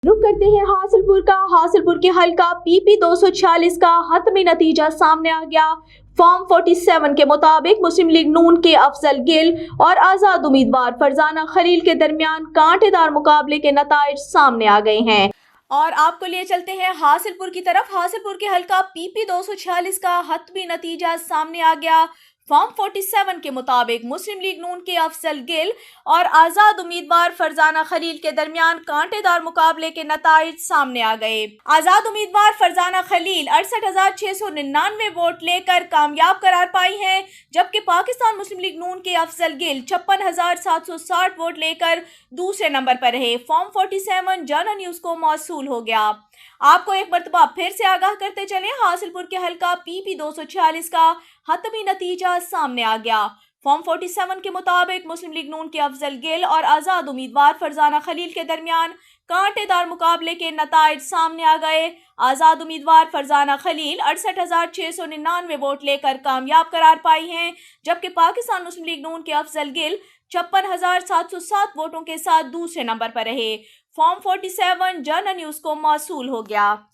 रुक करते हैं हासिलपुर के हल्का पीपी 246 का हतमी नतीजा सामने आ गया। फॉर्म 47 के मुताबिक मुस्लिम लीग नून के अफजल गिल और आजाद उम्मीदवार फरजाना खलील के दरमियान कांटेदार मुकाबले के नताइज सामने आ गए हैं। और आपको लिए चलते हैं हासिलपुर की तरफ। हासिलपुर के हल्का पीपी 246 का हतमी नतीजा सामने आ गया। फॉर्म 47 के मुताबिक मुस्लिम लीग नून के अफजल गिल और आजाद उम्मीदवार फरजाना खलील के दरमियान कांटेदार मुकाबले के नताइज सामने आ गए। आजाद उम्मीदवार फरजाना खलील 68,699 वोट लेकर कामयाब करार पाई हैं, जबकि पाकिस्तान मुस्लिम लीग नून के अफजल गिल 56,760 वोट लेकर दूसरे नंबर पर रहे। फॉर्म 47 जर्नल न्यूज को मौसूल हो गया। आपको एक मरतबा फिर से आगाह करते चले, हासिलपुर के हल्का पीपी 246 का हतमी नतीजा सामने आ गया। फॉर्म 47 के मुताबिक मुस्लिम लीग नून के अफजल गिल और आजाद उम्मीदवार फरजाना खलील के दरमियान कांटेदार मुकाबले के नताइज सामने आ गए। आजाद उम्मीदवार फरजाना खलील 68,699 वोट लेकर कामयाब करार पाई हैं, जबकि पाकिस्तान मुस्लिम लीग नून के अफजल गिल 56,707 वोटों के साथ दूसरे नंबर पर रहे। फॉर्म 47 जर्नल न्यूज को मौसूल हो गया।